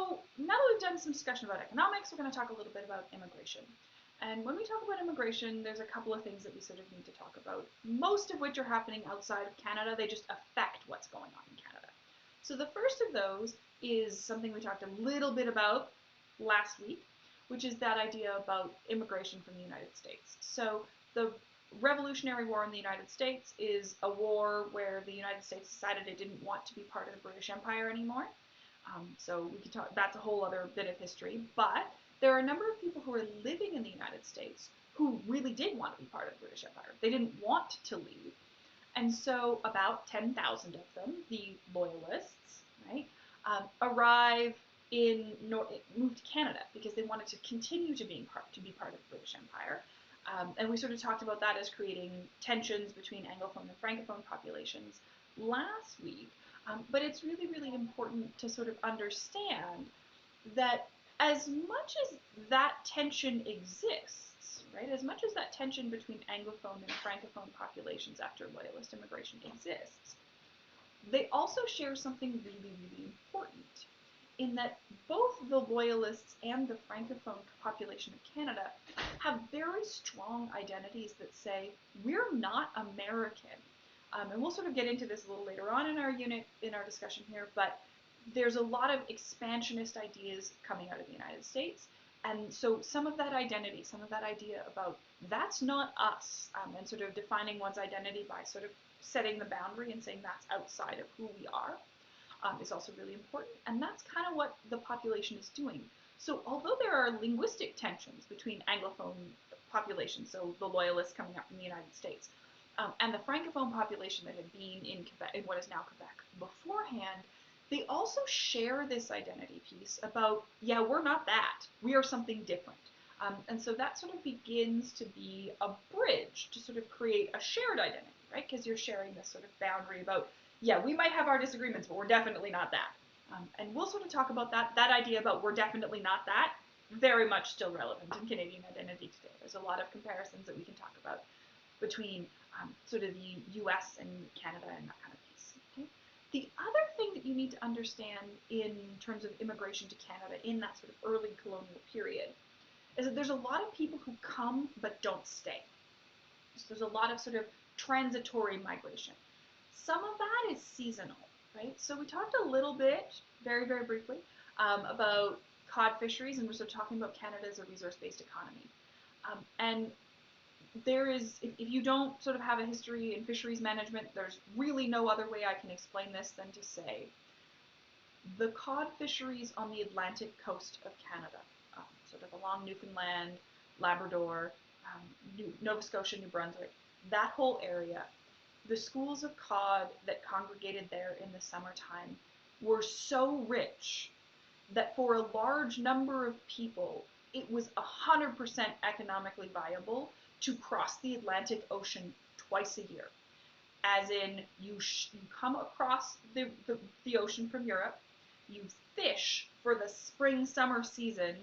So now that we've done some discussion about economics, we're going to talk a little bit about immigration. And when we talk about immigration, there's a couple of things that we sort of need to talk about, most of which are happening outside of Canada. They just affect what's going on in Canada. So the first of those is something we talked a little bit about last week, which is that idea about immigration from the United States. So the Revolutionary War in the United States is a war where the United States decided it didn't want to be part of the British Empire anymore. So we can talk, that's a whole other bit of history, but there are a number of people who are living in the United States who really did want to be part of the British Empire. They didn't want to leave. And so about 10,000 of them, the Loyalists, right, arrive moved to Canada because they wanted to continue to be part of the British Empire. And we sort of talked about that as creating tensions between Anglophone and Francophone populations last week. But it's really, really important to sort of understand that as much as that tension exists, right, as much as that tension between Anglophone and Francophone populations after Loyalist immigration exists, they also share something really, really important in that both the Loyalists and the Francophone population of Canada have very strong identities that say, we're not American. And we'll sort of get into this a little later on in our unit, in our discussion here, but there's a lot of expansionist ideas coming out of the United States. And so some of that identity, some of that idea about that's not us, and sort of defining one's identity by sort of setting the boundary and saying that's outside of who we are, is also really important. And that's kind of what the population is doing. So although there are linguistic tensions between Anglophone populations, so the Loyalists coming up from the United States, and the Francophone population that had been in Quebec, in what is now Quebec, beforehand, they also share this identity piece about, yeah, we're not that. We are something different. And so that sort of begins to be a bridge to sort of create a shared identity, right? Because you're sharing this sort of boundary about, yeah, we might have our disagreements, but we're definitely not that. And we'll sort of talk about that idea about we're definitely not that, very much still relevant in Canadian identity today. There's a lot of comparisons that we can talk about between sort of the US and Canada and that kind of piece. Okay? The other thing that you need to understand in terms of immigration to Canada in that sort of early colonial period is that there's a lot of people who come but don't stay. So there's a lot of sort of transitory migration. Some of that is seasonal, right? So we talked a little bit, very, very briefly, about cod fisheries, and we're sort of talking about Canada as a resource-based economy. And there is, if you don't sort of have a history in fisheries management, there's really no other way I can explain this than to say the cod fisheries on the Atlantic coast of Canada, sort of along Newfoundland, Labrador, Nova Scotia, New Brunswick, that whole area, the schools of cod that congregated there in the summertime were so rich that for a large number of people, it was 100% economically viable to cross the Atlantic Ocean twice a year. As in, you come across the ocean from Europe, you fish for the spring-summer season,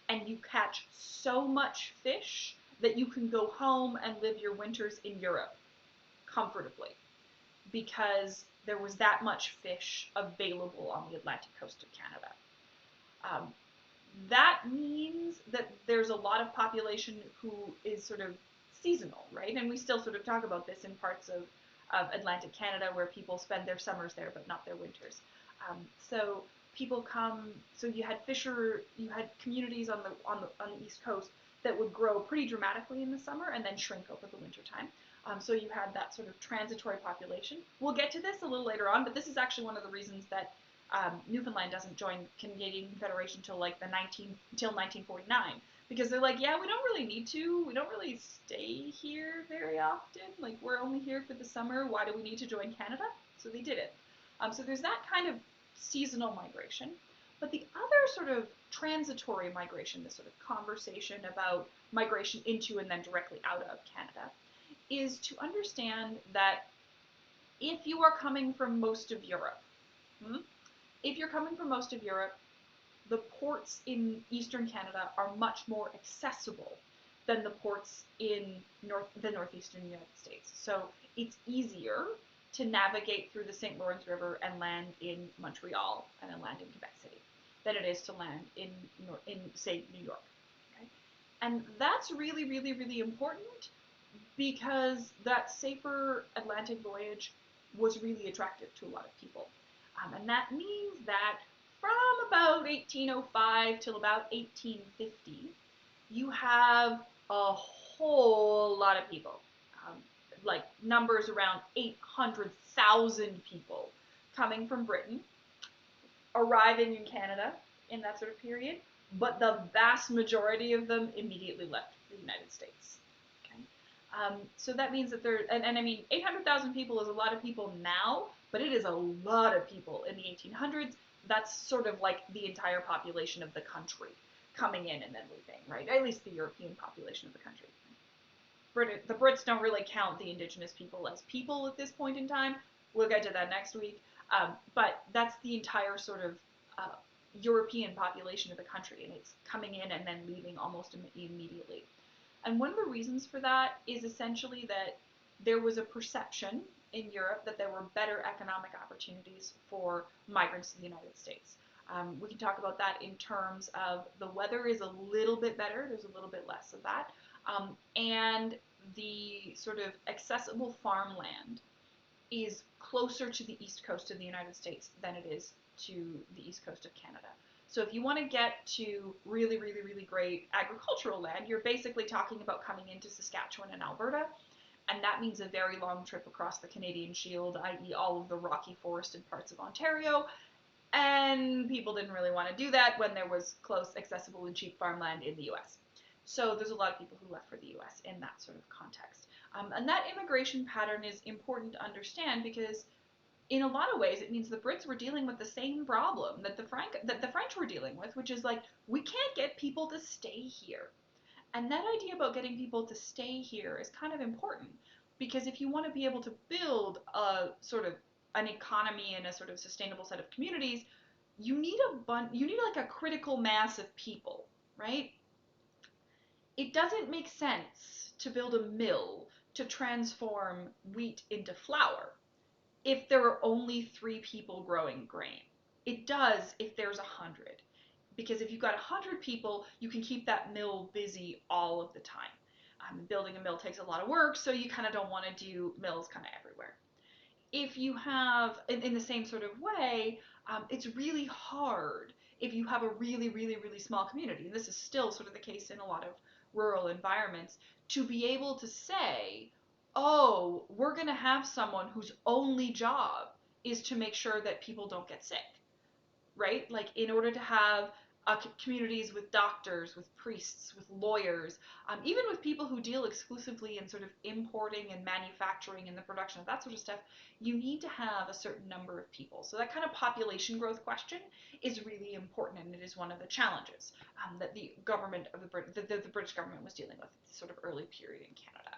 and you catch so much fish that you can go home and live your winters in Europe comfortably because there was that much fish available on the Atlantic coast of Canada. That means that there's a lot of population who is sort of seasonal, right? And we still sort of talk about this in parts of Atlantic Canada where people spend their summers there but not their winters. So people come. So you had communities on the East Coast that would grow pretty dramatically in the summer and then shrink over the winter time. So you had that sort of transitory population. We'll get to this a little later on, but this is actually one of the reasons that Newfoundland doesn't join Canadian Confederation until 1949, because they're like, yeah, we don't really need to. We don't really stay here very often. Like, we're only here for the summer. Why do we need to join Canada? So they did it. So there's that kind of seasonal migration. But the other sort of transitory migration, this sort of conversation about migration into and then directly out of Canada, is to understand that if you are coming from most of Europe, the ports in Eastern Canada are much more accessible than the ports in the northeastern United States. So it's easier to navigate through the St. Lawrence River and land in Montreal and then land in Quebec City. than it is to land in say, New York. Okay? And that's really, really, really important because that safer Atlantic voyage was really attractive to a lot of people. And that means that from about 1805 till about 1850, you have a whole lot of people, um, like numbers around 800,000 people coming from Britain, arriving in Canada in that sort of period, but the vast majority of them immediately left the United States. Okay? So that means that and I mean, 800,000 people is a lot of people now, but it is a lot of people in the 1800s. That's sort of like the entire population of the country coming in and then leaving, right? At least the European population of the country. The Brits don't really count the indigenous people as people at this point in time. We'll get to that next week. But that's the entire sort of European population of the country, and it's coming in and then leaving almost immediately. And one of the reasons for that is essentially that there was a perception in Europe that there were better economic opportunities for migrants to the United States. We can talk about that in terms of the weather is a little bit better, there's a little bit less of that, and the sort of accessible farmland is closer to the east coast of the United States than it is to the east coast of Canada. So if you want to get to really, really, really great agricultural land, you're basically talking about coming into Saskatchewan and Alberta, and that means a very long trip across the Canadian Shield, i.e. all of the rocky forested parts of Ontario, and people didn't really want to do that when there was close, accessible, and cheap farmland in the US. So there's a lot of people who left for the US in that sort of context. And that immigration pattern is important to understand because in a lot of ways it means the Brits were dealing with the same problem that the French were dealing with, which is like, we can't get people to stay here. And that idea about getting people to stay here is kind of important because if you want to be able to build a sort of an economy and a sort of sustainable set of communities, you need like a critical mass of people, right? It doesn't make sense to build a mill to transform wheat into flour if there are only 3 people growing grain. It does if there's 100. Because if you've got 100 people, you can keep that mill busy all of the time. Building a mill takes a lot of work, so you kind of don't want to do mills kind of everywhere. If you have, in the same sort of way, it's really hard if you have a really, really, really small community, and this is still sort of the case in a lot of rural environments, to be able to say, oh, we're going to have someone whose only job is to make sure that people don't get sick, right? Like, in order to have communities with doctors, with priests, with lawyers, even with people who deal exclusively in sort of importing and manufacturing and the production of that sort of stuff, you need to have a certain number of people. So that kind of population growth question is really important, and it is one of the challenges that the government of the British government was dealing with at this sort of early period in Canada.